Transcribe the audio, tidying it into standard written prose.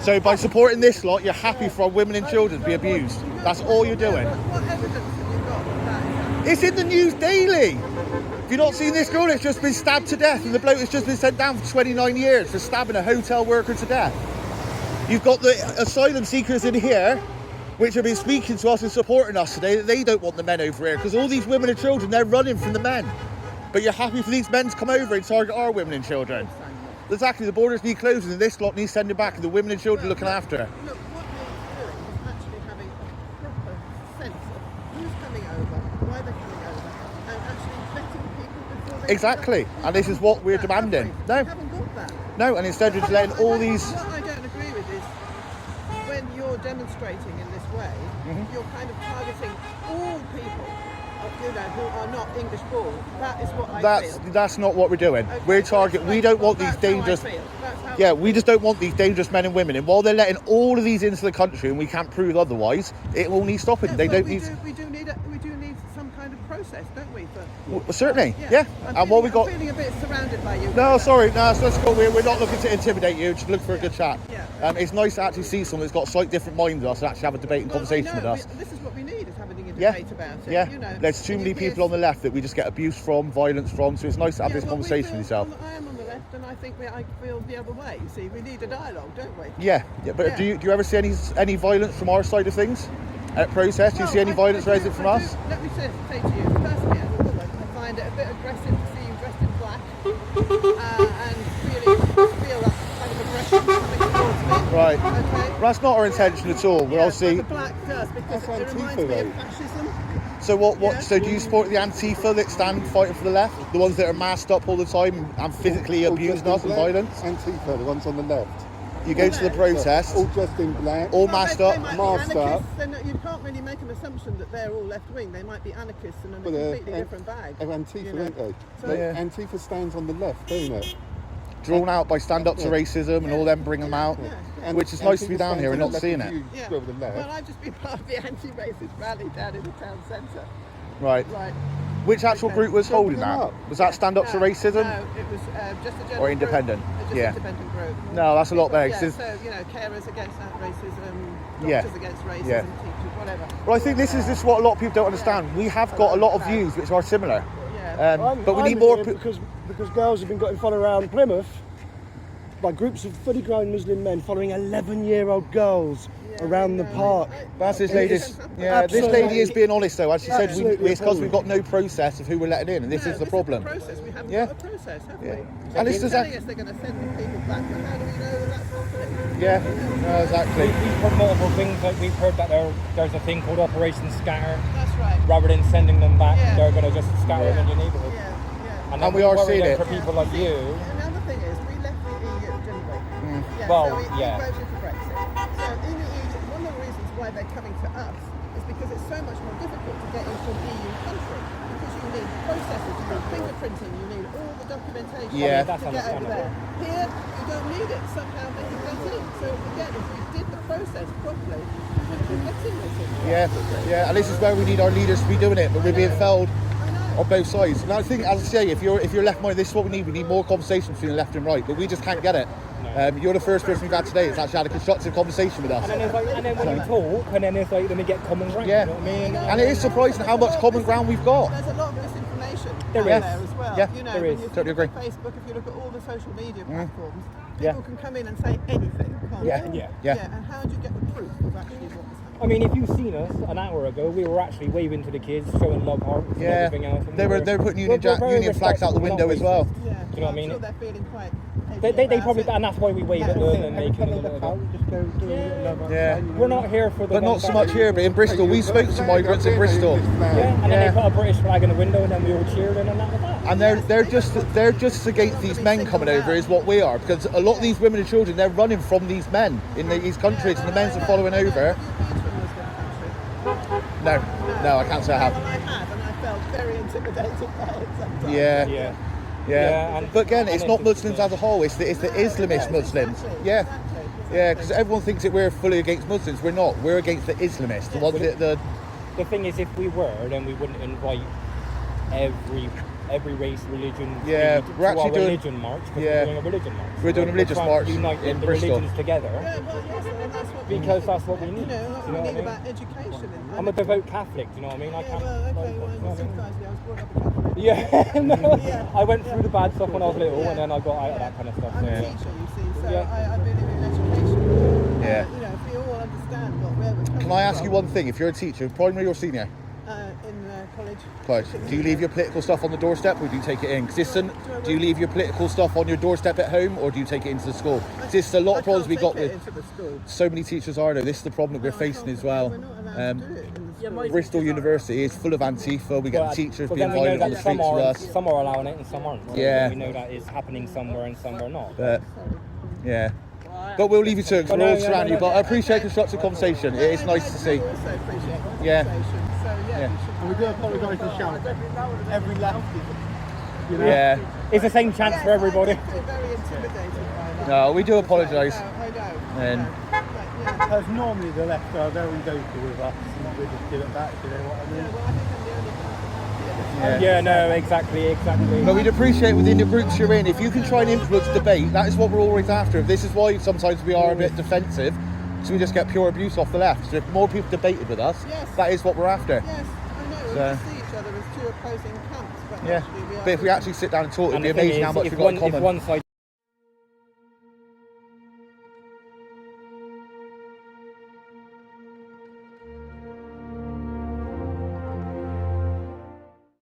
So by supporting this lot, you're happy for women and children to be abused. That's all you're doing. What evidence have you got of that? It's in the news daily. Have you not seen this girl that's just been stabbed to death, and the bloke has just been sent down for 29 years for stabbing a hotel worker to death? You've got the asylum seekers in here, which have been speaking to us and supporting us today, that they don't want the men over here, because all these women and children, they're running from the men. But you're happy for these men to come over and target our women and children. Exactly, the borders need closing and this lot needs sending back, and the women and children looking after. Look, what needs doing is actually having a proper sense of who's coming over, why they're coming over, and actually vetting people before they Exactly, and this is what we're demanding. We haven't got that. No, and instead we're just letting all these... What I don't agree with is when you're demonstrating in this way, you're kind of targeting all people, who are not English born. That is what I feel. That's not what we're doing. Okay, We're targeting... We don't want these dangerous... Yeah, we just don't want these dangerous men and women. And while they're letting all of these into the country and we can't prove otherwise, it will need stopping. Yeah, they don't we need... We do need some kind of process, don't we? Well, certainly, yeah. And what we got... I'm feeling a bit surrounded by you. No, sorry, no, so let's go. We're not looking to intimidate you, just look for a good chat. Yeah. It's nice to actually see someone that's got a slightly different mind than us and actually have a debate and conversation with us. This is what we need, is having a Yeah. debate about it. Yeah, You know, there's too many people on the left that we just get abuse from, violence from, so it's nice to have this well, conversation with yourself. I am on the left, and I think I feel the other way. You see, we need a dialogue, don't we? Yeah, but Yeah. do you ever see any violence from our side of things at protest? Do you see any violence raised from us? Let me say to you, personally, as a woman, I find it a bit aggressive to see you dressed in black and really feel that kind of aggression coming towards me. Right. Okay. Well, that's not our intention at all. We're obviously... The black does, because it reminds me of fascism. So what? Yeah. So do you support the Antifa that stand fighting for the left? The ones that are masked up all the time and physically abusing us and violence? Antifa, the ones on the left. You go to the protest, All dressed in black. all masked They up. might be masked up. anarchists, then you can't really make an assumption that they're all left wing. They might be anarchists and in a But they're completely different bag. They're Antifa, you know. aren't they? So- Yeah. Antifa stands on the left, don't it? Drawn out by Stand Up to Racism and all them bring them out. Yeah. Which is nice to be down here and not seeing it. Yeah. Go over the left. Well, I've just been part of the anti-racist rally down in the town centre. Right. Right. Which actual Okay. group was holding them that? up. Was that Stand Up to Racism? No, it was just a general Or independent? Group, just Yeah. independent group. No, that's a lot better. Yeah, 'cause so, carers against racism, Yeah. doctors against racism, Yeah. teachers, whatever. Well, I think this is what a lot of people don't understand. We have got a lot of views which are similar. Yeah. But we I'm need more... here because girls have been getting followed around Plymouth by groups of fully grown Muslim men following 11-year-old girls around the park. That's this lady. Yeah, this lady is being honest though. As she said, it's because we've got no process of who we're letting in, and this is the problem. Process. We haven't Yeah. got a process, have Yeah. we? And this They're is telling us they're going to send the people back, but how do we know that that's happening? Yeah, no, exactly. We've heard multiple things, like we've heard that there's a thing called Operation Scatter. That's right. Rather than sending them back, Yeah. they're going to just scatter them in your neighbourhood. Yeah, yeah. And, And then we are worry seeing then it. for people like you. Another thing is, we left the EU, didn't we? Yeah, Well, so we yeah. voted for Brexit. So in the EU, one of the reasons why they're coming to us is because it's so much more difficult to get into an EU country. Because you need processes, you need fingerprinting, you need all the documentation Yeah. That's to get over there. understandable. Here, you don't need it. Somehow they can get in. So again, if we did the process properly, we would have been getting this in. Yeah, yeah, and this is where we need our leaders to be doing it, but we're being failed on both sides. And I think, as I say, if you're left-minded, this is what we need. We need more conversation between the left and right, but we just can't get it. You're the first person we've had today that's actually had a constructive conversation with us. And then, when we talk, and then it's like, then we get common ground. Yeah. You know what I mean? And it is surprising how much common ground we've got. There's a lot of misinformation There out is. there as well. Yeah, you know, there when is. you Totally look at agree. Facebook, if you look at all the social media platforms, Yeah. people can come in and say anything, can't Yeah. they? Yeah. And how do you get the proof of actually what was happening? I mean, if you've seen us an hour ago, we were actually waving to the kids, showing love hearts and Yeah, everything else. And they were putting Union very Union flags out the respectful, window not as well. racist. Yeah. Do you know what I I'm mean? sure they're feeling quite. They probably, and that's why we wave at them and make them a little bit. Yeah. We're not here for the. But not so much here, but in Bristol, we spoke to migrants in Bristol. Yeah, and then Yeah. they put a British flag in the window, and then we all cheered, and then that was that. And they're just against these men coming over is what we are, because a lot of these women and children, they're running from these men in these countries, and the men's are following over. No, I can't say I have. Well, I had, and I felt very intimidated by it sometimes. Yeah. Yeah. Yeah, and- but again, it's and not it's- Muslims as a whole. It's the Islamist Muslims. Exactly, Yeah, exactly. yeah, because everyone thinks that we're fully against Muslims. We're not. We're against the Islamists. The ones that The thing is, if we were, then we wouldn't invite every every race, religion, Yeah, creed we're to actually our doing- religion march. Because yeah. we're doing a religion march. We're doing a religious trying march to unite in the Bristol. religions together. Yeah, well, yes, and that's what we Because need. that's what we need. You know, Do you know we what I need mean? about education. I'm a devout Catholic, do you know what I mean? I Yeah, can't. well, okay, well, you know what I mean? sympathise with you. I was brought up a Catholic. Yeah, no. Yeah. I went through the bad stuff when I was little, Yeah. and then I got out of that kind of stuff. I'm so, a yeah. teacher, you see, so Yeah. I believe in education. Yeah. You know, if we all understand where we're coming Can I ask from, you one thing? If you're a teacher, primary or senior, in college. Clive, do you leave your political stuff on the doorstep or do you take it in? 'Cause this, do you leave your political stuff on your doorstep at home or do you take it into the school? This is a lot of problems we got with. Into the school. So many teachers are though. This is the problem that we're facing as well. We're not allowed to do it in the school. Bristol University is full of Antifa. We get teachers but being then we know violent on the that streets with us. some are allowing it and some aren't. So Yeah. We know that is happening somewhere and somewhere not. But yeah. But we'll leave you to it 'cause But we're all no, surrounded you. no, But no. I appreciate constructive conversation. It is nice to see. I also appreciate Yeah. conversation. So yeah, Yeah. we should And we do apologise to Sharon. Every lefty. You know? Yeah. It's the same chance for everybody. I feel very intimidated by that. No, we do apologise. No, I don't. And- No. But, yeah. Because normally the left are very vocal with us and we just give it back, you know what I mean? Yeah, well, I think I'm the only person out here. Yeah. Yeah, no, exactly. But we'd appreciate within the groups you're in, if you can try and influence debate, that is what we're always after. This is why sometimes we are a bit defensive, so we just get pure abuse off the left. So if more people debated with us, Yes. that is what we're after. Yes, I know. We So- just see each other as two opposing camps, but Yeah. actually we are. But if we actually sit down and talk, it'd And be the thing amazing how is, much if we've got in one common. side